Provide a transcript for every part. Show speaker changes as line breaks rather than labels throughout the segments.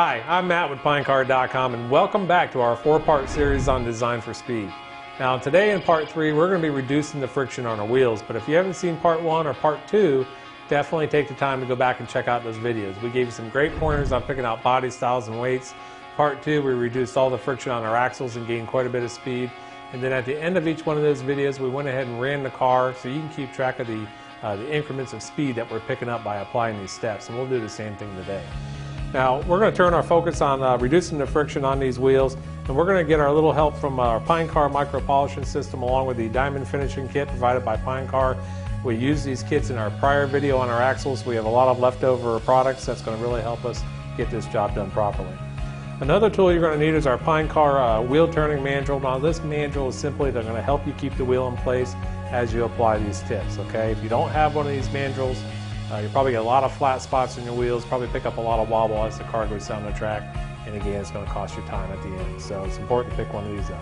Hi, I'm Matt with Pinecar.com and welcome back to our 4-part series on Design for Speed. Now today in part 3 we're going to be reducing the friction on our wheels, but if you haven't seen part 1 or part 2, definitely take the time to go back and check out those videos. We gave you some great pointers on picking out body styles and weights. Part 2 we reduced all the friction on our axles and gained quite a bit of speed. And then at the end of each one of those videos we went ahead and ran the car so you can keep track of the increments of speed that we're picking up by applying these steps, and we'll do the same thing today. Now we're going to turn our focus on reducing the friction on these wheels, and we're going to get our little help from our Pinecar micro polishing system along with the diamond finishing kit provided by Pinecar. We used these kits in our prior video on our axles. We have a lot of leftover products that's going to really help us get this job done properly. Another tool you're going to need is our Pinecar wheel turning mandrel. Now this mandrel is simply going to help you keep the wheel in place as you apply these tips. Okay, if you don't have one of these mandrels, you'll probably get a lot of flat spots in your wheels, probably pick up a lot of wobble as the car goes down the track, and again it's going to cost you time at the end. So it's important to pick one of these up.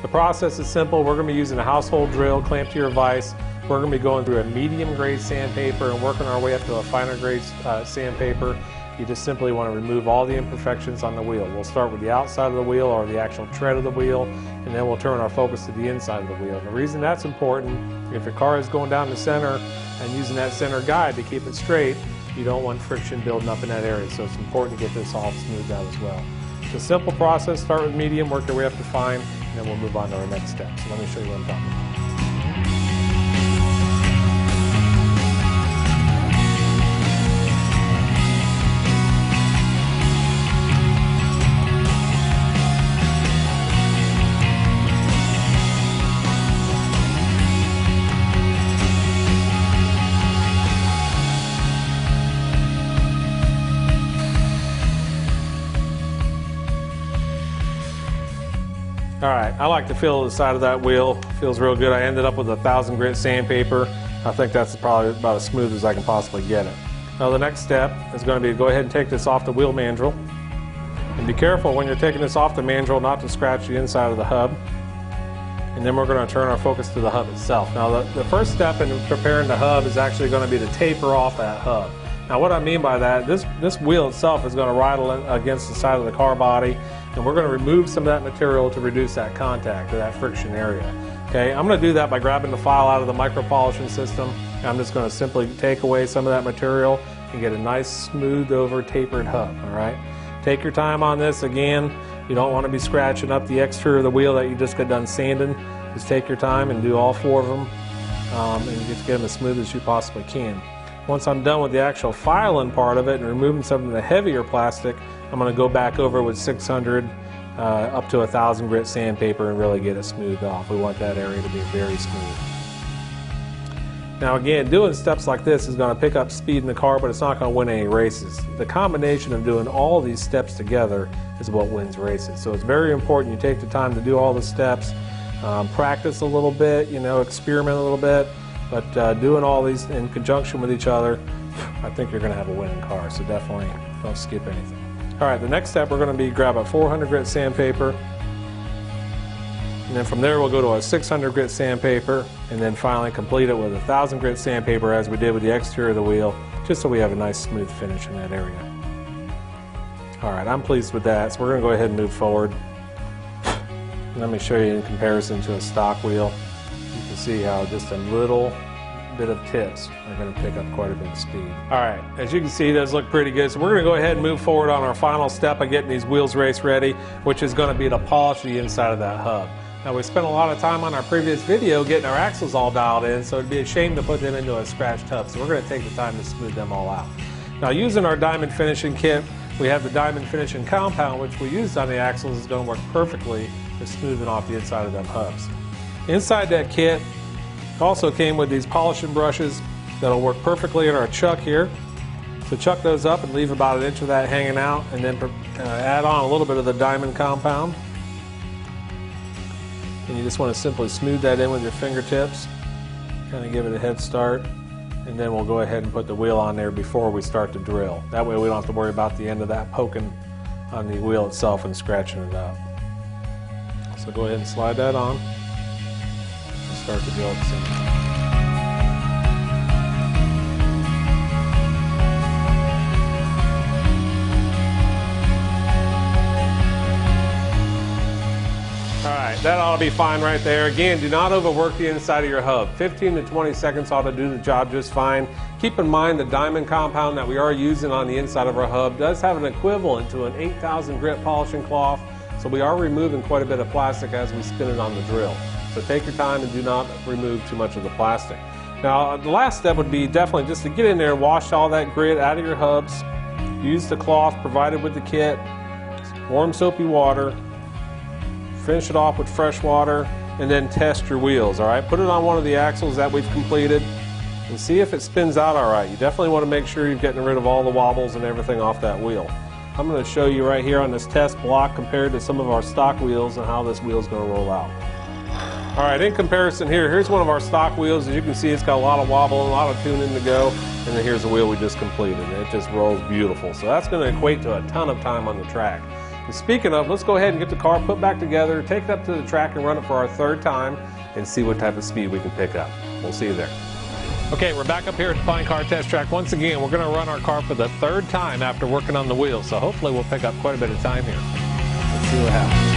The process is simple. We're going to be using a household drill clamped to your vise. We're going to be going through a medium grade sandpaper and working our way up to a finer grade sandpaper. You just simply want to remove all the imperfections on the wheel. We'll start with the outside of the wheel or the actual tread of the wheel, and then we'll turn our focus to the inside of the wheel. And the reason that's important, if your car is going down the center and using that center guide to keep it straight, you don't want friction building up in that area. So it's important to get this all smoothed out as well. It's a simple process. Start with medium, work your way up to fine, and then we'll move on to our next step. So let me show you what I'm talking about. Alright, I like the feel of the side of that wheel. Feels real good. I ended up with 1,000 grit sandpaper. I think that's probably about as smooth as I can possibly get it. Now the next step is going to be to go ahead and take this off the wheel mandrel. And be careful when you're taking this off the mandrel not to scratch the inside of the hub. And then we're going to turn our focus to the hub itself. Now the first step in preparing the hub is actually going to be to taper off that hub. Now what I mean by that, this wheel itself is going to ride against the side of the car body, and we're going to remove some of that material to reduce that contact or that friction area. Okay, I'm going to do that by grabbing the file out of the micro polishing system, and I'm just going to simply take away some of that material and get a nice smoothed over tapered hub. Alright, take your time on this. Again, you don't want to be scratching up the exterior of the wheel that you just got done sanding. Just take your time and do all 4 of them, and get them as smooth as you possibly can. Once I'm done with the actual filing part of it and removing some of the heavier plastic, I'm going to go back over with 600 up to 1,000 grit sandpaper and really get it smoothed off. We want that area to be very smooth. Now again, doing steps like this is going to pick up speed in the car, but it's not going to win any races. The combination of doing all these steps together is what wins races. So it's very important you take the time to do all the steps, practice a little bit, experiment a little bit. But doing all these in conjunction with each other, I think you're going to have a winning car, so definitely don't skip anything. Alright, the next step we're going to be grab a 400 grit sandpaper, and then from there we'll go to a 600 grit sandpaper, and then finally complete it with 1,000 grit sandpaper as we did with the exterior of the wheel, just so we have a nice smooth finish in that area. Alright, I'm pleased with that, so we're going to go ahead and move forward. Let me show you in comparison to a stock wheel. You can see how just a little bit of tips are going to pick up quite a bit of speed. Alright, as you can see, those look pretty good. So we're going to go ahead and move forward on our final step of getting these wheels race ready, which is going to be to polish the inside of that hub. Now we spent a lot of time on our previous video getting our axles all dialed in, so it'd be a shame to put them into a scratched hub. So we're going to take the time to smooth them all out. Now using our diamond finishing kit, we have the diamond finishing compound, which we used on the axles, is going to work perfectly for smoothing off the inside of them hubs. Inside that kit also came with these polishing brushes that'll work perfectly in our chuck here. So chuck those up and leave about 1 inch of that hanging out, and then add on a little bit of the diamond compound. And you just want to simply smooth that in with your fingertips, kind of give it a head start, and then we'll go ahead and put the wheel on there before we start to drill. That way we don't have to worry about the end of that poking on the wheel itself and scratching it up. So go ahead and slide that on. Start to drill at the same time. that ought to be fine right there. Again, do not overwork the inside of your hub. 15 to 20 seconds ought to do the job just fine. Keep in mind the diamond compound that we are using on the inside of our hub does have an equivalent to an 8,000 grit polishing cloth, so we are removing quite a bit of plastic as we spin it on the drill. So take your time and do not remove too much of the plastic. Now, the last step would be definitely just to get in there and wash all that grit out of your hubs. Use the cloth provided with the kit, warm soapy water, finish it off with fresh water, and then test your wheels, all right? Put it on one of the axles that we've completed and see if it spins out all right. You definitely want to make sure you're getting rid of all the wobbles and everything off that wheel. I'm going to show you right here on this test block compared to some of our stock wheels and how this wheel is going to roll out. All right, in comparison here's one of our stock wheels. As you can see, it's got a lot of wobble, a lot of tuning to go, and then here's the wheel we just completed. It just rolls beautiful. So that's going to equate to a ton of time on the track. And speaking of, let's go ahead and get the car put back together, take it up to the track and run it for our third time and see what type of speed we can pick up. We'll see you there. Okay, we're back up here at the Pine Car Test Track. Once again, we're going to run our car for the third time after working on the wheels. So hopefully we'll pick up quite a bit of time here. Let's see what happens.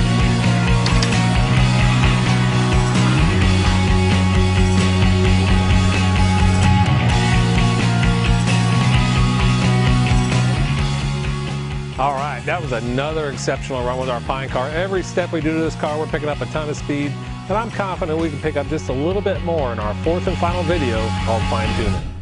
All right, that was another exceptional run with our Pine Car. Every step we do to this car, we're picking up a ton of speed, and I'm confident we can pick up just a little bit more in our fourth and final video called Fine Tuning.